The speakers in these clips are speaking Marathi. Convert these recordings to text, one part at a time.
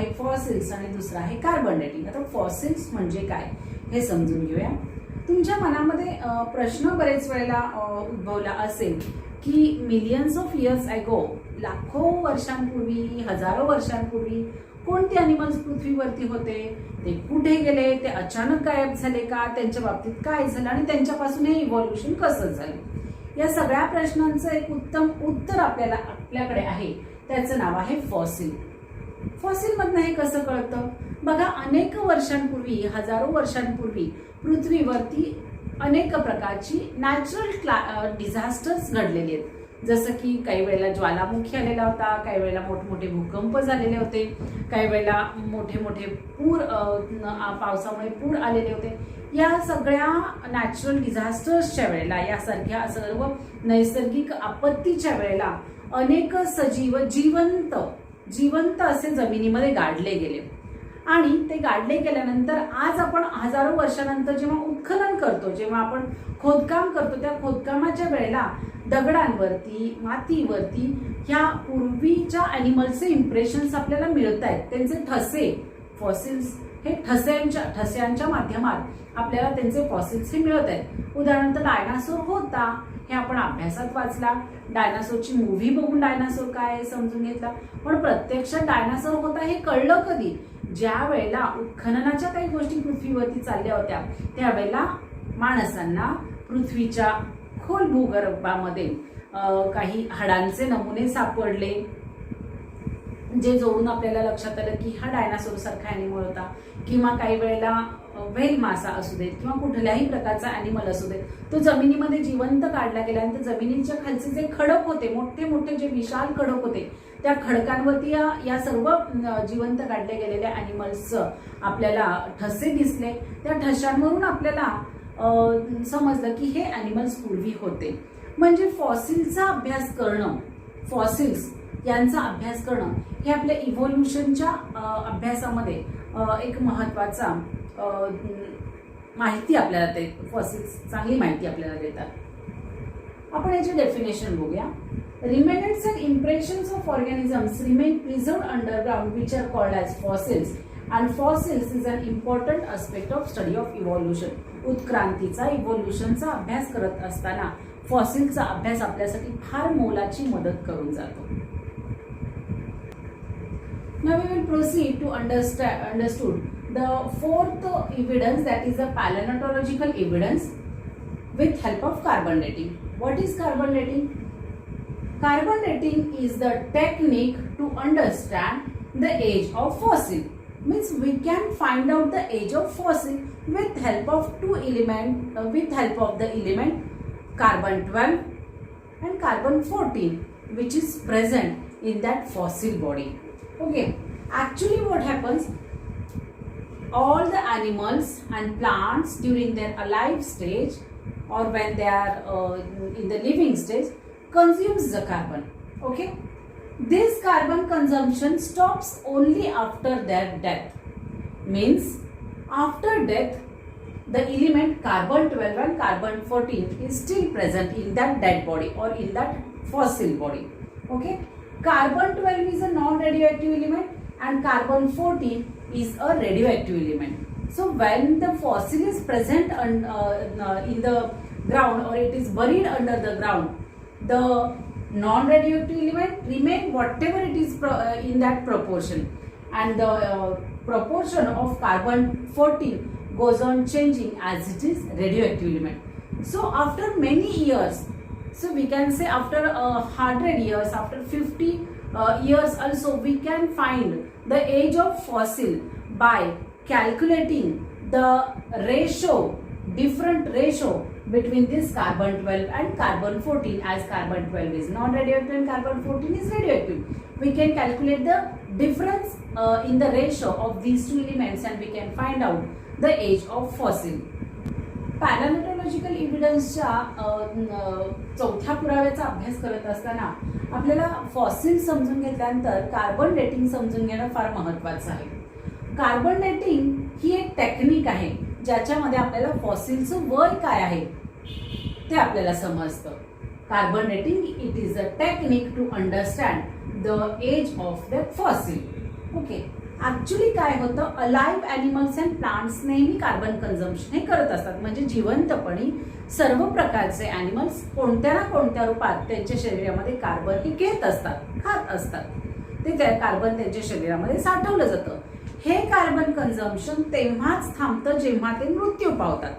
आहे फॉसिल्स आणि दुसरा आहे कार्बन डेटिंग. आता फॉसिल्स म्हणजे काय हे समजून घेऊया. तुमच्या मनामध्ये प्रश्न बरेच वेळेला उद्भवला असेल की मिलियन्स ऑफ इयर्स ॲगो, लाखो वर्षांपूर्वी, हजारो वर्षांपूर्वी कोणते अॅनिमल्स पृथ्वीवरती होते, ते कुठे गेले, ते अचानक गायब झाले का, त्यांच्या बाबतीत काय झालं आणि त्यांच्यापासून हे इव्हॉल्युशन कसं झालं. या सगळ्या प्रश्नांचं एक उत्तम उत्तर आपल्याकडे आहे. त्याचं नाव आहे फॉसिल. फॉसिल मधनं हे कसं कळतं बघा. अनेक वर्षांपूर्वी, हजारो वर्षांपूर्वी पृथ्वीवरती अनेक प्रकारची नॅचरल डिझास्टर्स घडलेली आहेत. जसं की काही वेळेला ज्वालामुखी आलेला होता, काही वेळेला मोठमोठे भूकंप झालेले होते, काही वेळेला मोठे मोठे पूर, पावसामुळे पूर आलेले होते. या सगळ्या नॅचरल डिझास्टर्सच्या वेळेला, यासारख्या सर्व नैसर्गिक आपत्तीच्या वेळेला अनेक सजीव जिवंत असे जमिनीमध्ये गाडले गेले. आणि ते गाडले गेल्यानंतर आज आपण हजारो वर्षानंतर जेव्हा उत्खनन करतो, जेव्हा आपण खोदकाम करतो, त्या खोदकामाच्या वेळेला दगडांवरती, मातीवरती ह्या पूर्वीच्या ॲनिमल्सचे इम्प्रेशन्स आपल्याला मिळत आहेत. त्यांचे ठसे, फॉसिल्स हे ठस्यांच्या माध्यमात आपल्याला त्यांचे फॉसिल्स हे मिळत आहेत. उदाहरणार्थ डायनासोर होता हे आपण अभ्यासात वाचला, डायनासोरची मूव्ही बघून डायनासोर काय समजून घेतला. पण प्रत्यक्षात डायनासोर होता हे कळलं कधी, ज्या वेळेला उत्खननाच्या काही गोष्टी पृथ्वीवरती चालल्या होत्या, त्यावेळेला माणसांना पृथ्वीच्या खोल भूगर्भामध्ये काही हाडांचे नमुने सापडले, जे जोडून आपल्याला लक्षात आलं की हा डायनासोर सारखा ॲनिमल होता. किंवा काही वेळेला व्हेल मासा असू देत किंवा कुठल्याही प्रकारचा ॲनिमल असू देत, तो जमिनीमध्ये जिवंत काढला गेल्यानंतर जमिनीच्या खालचे जे खडक होते, मोठे मोठे जे विशाल खडक होते, त्या खडकांवरती या सर्व जिवंत काढले गेलेल्या ॲनिमल्सचं आपल्याला ठसे दिसले. त्या ठशांवरून आपल्याला समजलं की हे ॲनिमल्स पूर्वी होते. म्हणजे फॉसिल्सचा अभ्यास करणं, फॉसिल्स यांचा अभ्यास करणं हे आपल्या इव्होल्युशनच्या अभ्यासामध्ये एक महत्वाचा माहिती आपल्याला ते फॉसिल्स चांगली माहिती आपल्याला देतात. आपण याचे डेफिनेशन बघूया. Remnants and impressions of organisms remain preserved underground, which are called as fossils. And fossils is an important aspect of study of evolution. उत्क्रांतीचा, इव्होल्युशनचा अभ्यास करत असताना फॉसिलचा अभ्यास आपल्यासाठी फार मोलाची मदत करून जातो. Now we will proceed to understood the fourth evidence, that is the palenotological evidence with help of carbon dating. What is carbon dating? Carbon dating is the technique to understand the age of fossil. Means we can find out the age of fossil with help of with help of the element carbon 12 and carbon 14, which is present in that fossil body. Okay, actually what happens, all the animals and plants during their alive stage or when they are in the living stage consumes the carbon. Okay, this carbon consumption stops only after their death. Means after death the element carbon 12 and carbon 14 is still present in that dead body or in that fossil body. Okay, carbon 12 is a non-radioactive element and carbon 14 is a radioactive element. So when the fossil is present in the ground or it is buried under the ground, the non-radioactive element remain whatever it is in that proportion, and the proportion of carbon 14 goes on changing as it is radioactive element. So after many years, so we can say after 100 years, after 50 years also, we can find the age of fossil by calculating the ratio, different ratio between this carbon 12 and carbon 14, as carbon 12 is non-radioactive and carbon 14 is radioactive. We can calculate the difference in the ratio of these two elements and we can find out the age of fossil. पॅलेनोटॉलॉजिकल इव्हिडन्सच्या चौथ्या पुराव्याचा अभ्यास करत असताना आपल्याला फॉसिल समजून घेतल्यानंतर कार्बन डेटिंग समजून घेणं फार महत्त्वाचं आहे. कार्बन डेटिंग ही एक टेक्निक आहे ज्याच्यामध्ये आपल्याला फॉसिलचं वय काय आहे ते आपल्याला समजतं. Carbon dating it is a technique to understand the age of the fossil. Okay, actually काय होतं, अलाइव्ह ॲनिमल्स अँड प्लांट्स नेहमी कार्बन कन्झम्पशन हे करत असतात. म्हणजे जिवंतपणी सर्व प्रकारचे ॲनिमल्स कोणत्या ना कोणत्या रूपात त्यांच्या शरीरामध्ये कार्बन हे घेत असतात, खात असतात. ते कार्बन त्यांच्या शरीरामध्ये साठवलं जातं. हे कार्बन कन्झम्पशन तेव्हाच थांबतं जेव्हा ते मृत्यू पावतात.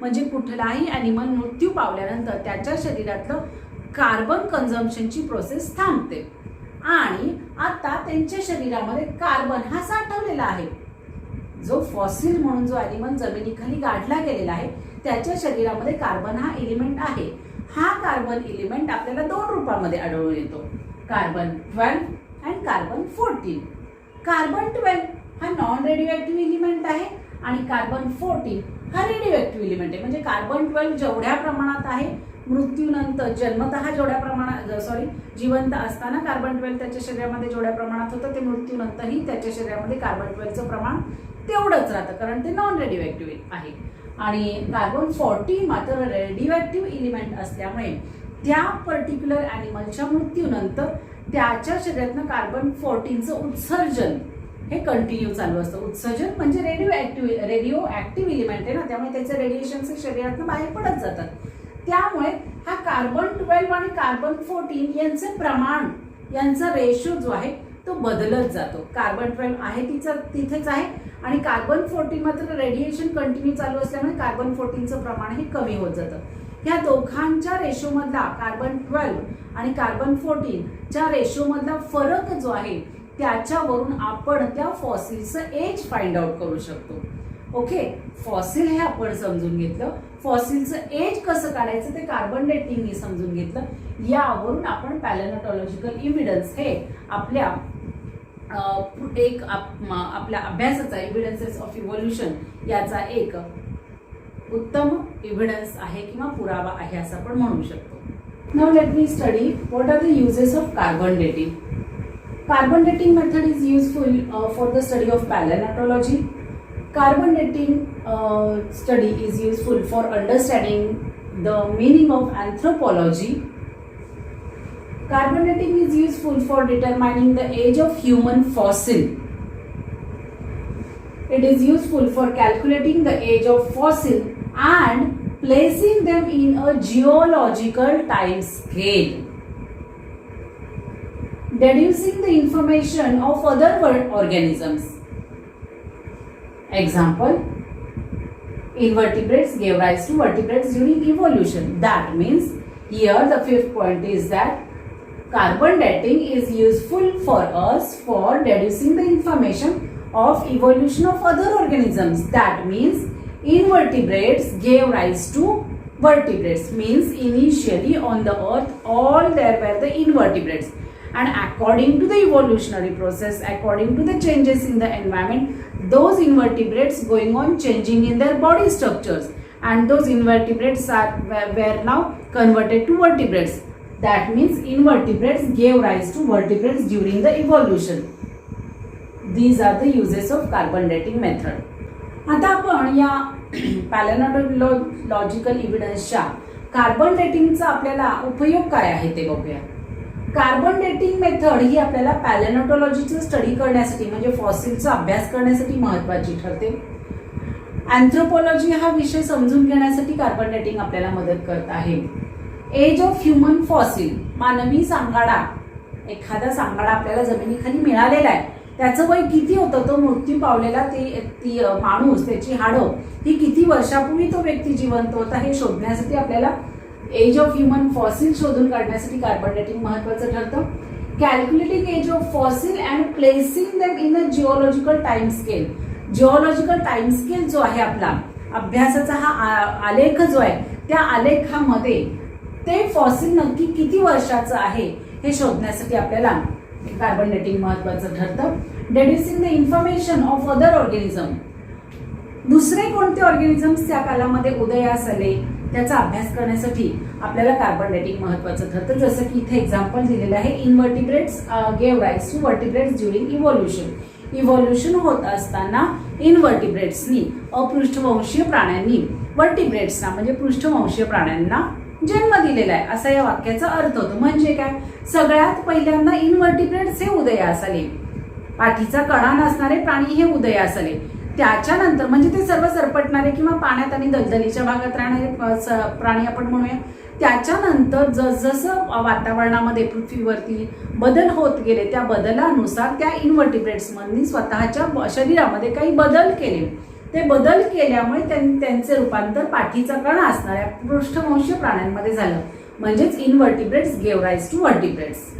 म्हणजे कुठलाही ॲनिमल मृत्यू पावल्यानंतर त्याच्या शरीरातलं कार्बन कन्झम्पशनची प्रोसेस थांबते आणि आता त्यांच्या शरीरामध्ये कार्बन हा साठवलेला आहे. जो फॉसिल म्हणून जो ॲनिमल जमिनीखाली गाडला गेलेला आहे त्याच्या शरीरामध्ये कार्बन हा एलिमेंट आहे. हा कार्बन एलिमेंट आपल्याला 2 रूपामध्ये आढळून येतो, कार्बन 12 आणि कार्बन 14. कार्बन 12 हा नॉन रेडिओ एलिमेंट आहे आणि कार्बन 14 हा रेडिओ एलिमेंट आहे. म्हणजे कार्बन 12 जेवढ्या प्रमाणात आहे मृत्यूनंतर जन्मतः जेवढ्या प्रमाणात जिवंत असताना कार्बन 12 त्याच्या शरीरामध्ये जेवढ्या प्रमाणात होतं ते मृत्यूनंतरही त्याच्या शरीरामध्ये कार्बन 12चं प्रमाण तेवढंच राहतं, कारण ते नॉन रेडिओ आहे. आणि कार्बन 14 मात्र रेडिओ एलिमेंट असल्यामुळे त्या पर्टिक्युलर ॲनिमलच्या मृत्यूनंतर त्याच्या शरीरातनं कार्बन 14चं उत्सर्जन हे कंटिन्यू चालू असतं. उत्सर्जन म्हणजे रेडिओ ऍक्टिव्ह एलिमेंट आहे ना, त्यामुळे त्याचे रेडिएशन शरीरातून बाहेर पडत जातात. त्यामुळे हा कार्बन 12 आणि कार्बन 14 यांचे प्रमाण, यांचा रेशो जो आहे तो बदलत जातो. कार्बन 12 आहे तिथेच आहे आणि कार्बन 14 मात्र रेडिएशन कंटिन्यू चालू असल्यामुळे कार्बन 14चं प्रमाण हे कमी होत जातं. या दोघांच्या रेशोमधला कार्बन 12 आणि कार्बन 14 च्या रेशोमधला फरक जो आहे त्याच्यावरून आपण त्या फॉसिलचं एज फाइंड आउट करू शकतो. ओके, फॉसिल हे आपण समजून घेतलं. फॉसिलचं एज कसं काढायचं ते कार्बन डेटिंगनी समजून घेतलं. यावरून आपण पॅलेनोटॉलॉजिकल इव्हिडन्स हे आपल्या आपल्या अभ्यासाचा एव्हिडन्सेस ऑफ इव्होल्युशन याचा एक उत्तम एव्हिडन्स आहे किंवा पुरावा आहे असं आपण म्हणू शकतो. Now let me study what are the uses of carbon dating. Carbon dating method is useful for the study of paleontology. Carbon dating study is useful for understanding the meaning of anthropology. Carbon dating is useful for determining the age of human fossil. It is useful for calculating the age of fossil and placing them in a geological time scale. Deducing the information of other organisms. Example, invertebrates gave rise to vertebrates during evolution. That means here the 5th point is that carbon dating is useful for us for deducing the information of evolution of other organisms. That means invertebrates gave rise to vertebrates, means initially on the earth all there were the invertebrates. And according to the evolutionary process, according to the changes in the environment, those invertebrates going on changing in their body structures, and those invertebrates were now converted to vertebrates. That means invertebrates gave rise to vertebrates during the evolution. These are the uses of carbon dating method. आता आपण या पॅलेनोटॉलॉजिकल इव्हिडन्सच्या कार्बन डेटिंगचा आपल्याला उपयोग काय आहे ते बघूया. कार्बन डेटिंग मेथड ही आपल्याला पॅलेनोटॉलॉजीचं स्टडी करण्यासाठी म्हणजे फॉसिलचा अभ्यास करण्यासाठी महत्वाची ठरते. अँथ्रोपॉलॉजी हा विषय समजून घेण्यासाठी कार्बन डेटिंग आपल्याला मदत करत आहे. एज ऑफ ह्युमन फॉसिल, मानवी सांगाडा, एखादा सांगाडा आपल्याला जमिनीखाली मिळालेला आहे, त्याचं वय किती होतं, तो मृत्यू पावलेला ती माणूस, त्याची हाडं ही किती वर्षापूर्वी तो व्यक्ती जिवंत होता हे शोधण्यासाठी आपल्याला एज ऑफ ह्युमन फॉसिल शोधून काढण्यासाठी कार्बन डेटिंग महत्वाचं ठरतं. Calculating age of fossil and placing them in a geological time scale. Geological time scale जो आहे आपला अभ्यासाचा हा आलेख जो आहे त्या आलेखामध्ये ते फॉसिल नक्की किती वर्षाचं आहे हे शोधण्यासाठी आपल्याला कार्बन डेटिंग महत्वाचं ठरतं. Deducing the information of other organism. दुसरे कोणते ऑर्गॅनिझम्स त्या कालामध्ये उदयास आले त्याचा अभ्यास करण्यासाठी आपल्याला कार्बन डेटिंग महत्वाचं ठरतं. जसं की इथे एक्झाम्पल दिलेलं आहे, invertebrates gave rise to vertebrates during evolution. Evolution होत असताना इनवर्टिब्रेट्सनी अपृष्ठवंशीय प्राण्यांनी वर्टिब्रेट्सना म्हणजे पृष्ठवंशीय प्राण्यांना जन्म दिलेला आहे असा या वाक्याचा अर्थ होतो. म्हणजे काय, सगळ्यात पहिल्यांदा इनवर्टिब्रेट्स हे उदयास आले. पाठीचा कणा नसणारे प्राणी हे उदयास आले. त्याच्यानंतर म्हणजे ते सर्व सरपटणारे किंवा पाण्यात आणि दलदलीच्या भागात राहणारे प्राणी आपण म्हणूया. त्याच्यानंतर जसजसं वातावरणामध्ये पृथ्वीवरती बदल होत गेले, त्या बदलानुसार त्या इन्व्हर्टिब्रेट्समधनी स्वतःच्या शरीरामध्ये काही बदल केले. ते बदल केल्यामुळे त्यांचे रूपांतर पाठीचा कणा असणाऱ्या पृष्ठवंशी प्राण्यांमध्ये झालं. म्हणजेच इन्व्हर्टिब्रेट्स गेव राईज टू व्हर्टिब्रेट्स.